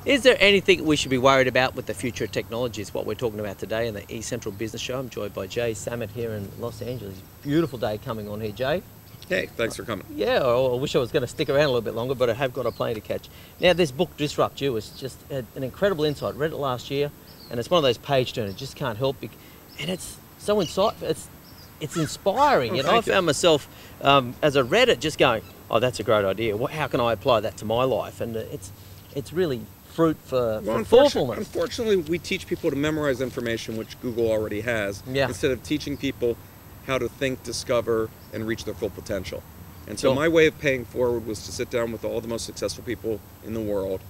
Is there anything we should be worried about with the future of technology? Is what we're talking about today in the eCentral Business Show. I'm joined by Jay Samit here in Los Angeles. Beautiful day coming on here, Jay. Hey, thanks for coming. Yeah, I wish I was going to stick around a little bit longer, but I have got a plane to catch. Now, this book, Disrupt You, is just an incredible insight. I read it last year, and it's one of those page turners. Just can't help it. And it's so insightful. It's inspiring. I found myself, as I read it, just going, oh, that's a great idea. How can I apply that to my life? And it's really fruit for thoughtfulness. Unfortunately, we teach people to memorize information, which Google already has, instead of teaching people how to think, discover, and reach their full potential. And so my way of paying forward was to sit down with all the most successful people in the world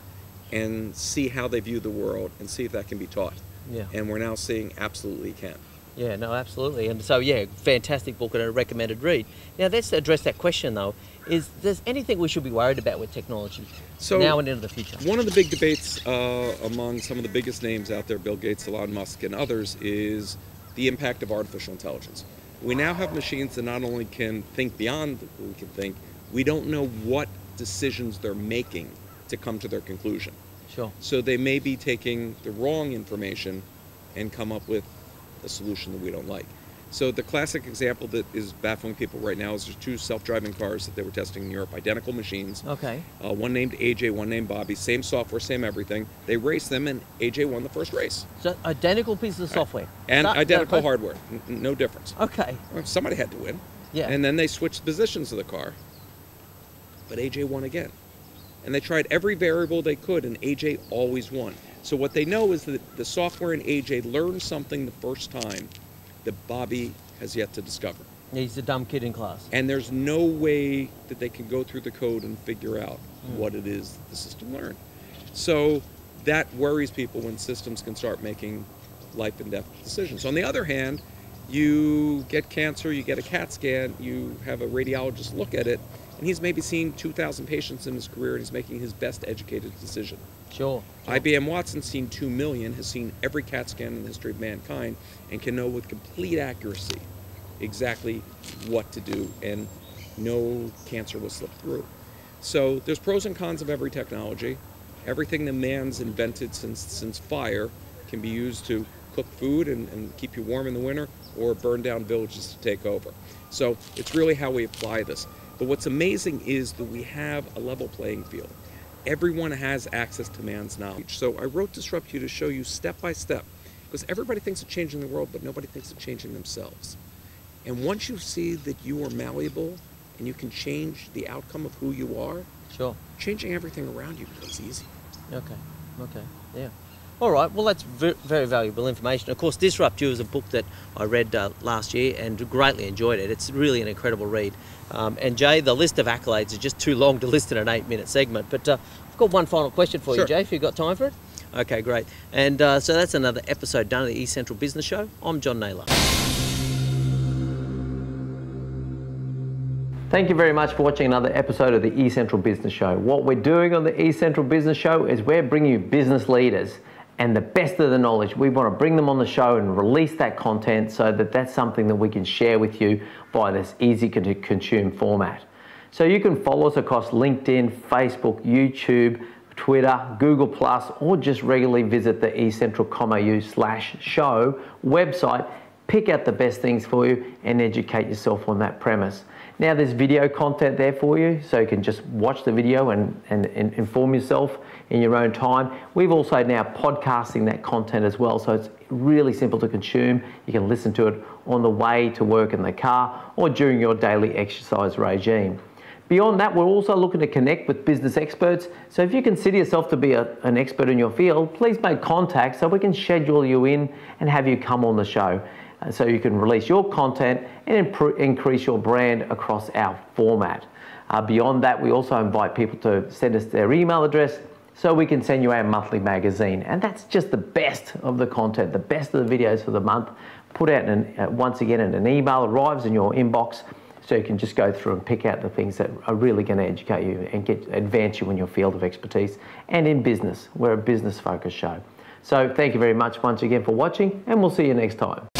and see how they view the world and see if that can be taught. Yeah. And we're now seeing absolutely can. Yeah, no, absolutely. And so, yeah, fantastic book and a recommended read. Now, let's address that question, though. Is there anything we should be worried about with technology now and into the future? One of the big debates among some of the biggest names out there, Bill Gates, Elon Musk, and others, is the impact of artificial intelligence. We now have machines that not only can think beyond what we can think, we don't know what decisions they're making to come to their conclusion. Sure. So they may be taking the wrong information and come up with a solution that we don't like. So the classic example that is baffling people right now is there's two self-driving cars that they were testing in Europe, identical machines. Okay. One named AJ, one named Bobby, same software, same everything. They raced them and AJ won the first race. So identical pieces of software? And identical hardware, no difference. Okay. Well, somebody had to win. Yeah. And then they switched positions of the car, but AJ won again. And they tried every variable they could and AJ always won. So what they know is that the software in AJ learned something the first time that Bobby has yet to discover. He's a dumb kid in class. And there's no way that they can go through the code and figure out what it is the system learned. So that worries people when systems can start making life and death decisions. On the other hand, you get cancer, you get a CAT scan, you have a radiologist look at it, and he's maybe seen 2,000 patients in his career and he's making his best educated decision. Sure. IBM Watson's seen 2 million, has seen every CAT scan in the history of mankind, and can know with complete accuracy exactly what to do, and no cancer will slip through. So there's pros and cons of every technology. Everything that man's invented since fire can be used to cook food and keep you warm in the winter, or burn down villages to take over. So it's really how we apply this. But what's amazing is that we have a level playing field. Everyone has access to man's knowledge. So I wrote Disrupt You to show you step by step, because everybody thinks of changing the world, but nobody thinks of changing themselves. And once you see that you are malleable and you can change the outcome of who you are, changing everything around you becomes easy. Okay, yeah. All right, well, that's very valuable information. Of course, Disrupt You is a book that I read last year and greatly enjoyed it. It's really an incredible read. And Jay, the list of accolades is just too long to list in an 8-minute segment. But I've got one final question for you, Jay, if you've got time for it. Okay, great. And so that's another episode done of the eCentral Business Show. I'm John Nayler. Thank you very much for watching another episode of the eCentral Business Show. What we're doing on the eCentral Business Show is we're bringing you business leaders and the best of the knowledge. We want to bring them on the show and release that content so that that's something that we can share with you by this easy to consume format. So you can follow us across LinkedIn, Facebook, YouTube, Twitter, Google+, or just regularly visit the eCentral.com.au/show website, pick out the best things for you and educate yourself on that premise. Now there's video content there for you, so you can just watch the video and inform yourself in your own time. We've also now podcasting that content as well, so it's really simple to consume. You can listen to it on the way to work in the car or during your daily exercise regime. Beyond that, we're also looking to connect with business experts. So if you consider yourself to be an expert in your field, please make contact so we can schedule you in and have you come on the show, so you can release your content and increase your brand across our format. Beyond that, we also invite people to send us their email address so we can send you our monthly magazine. And that's just the best of the content, the best of the videos for the month, put out once again in an email, arrives in your inbox, so you can just go through and pick out the things that are really going to educate you and advance you in your field of expertise and in business. We're a business-focused show. So thank you very much once again for watching, and we'll see you next time.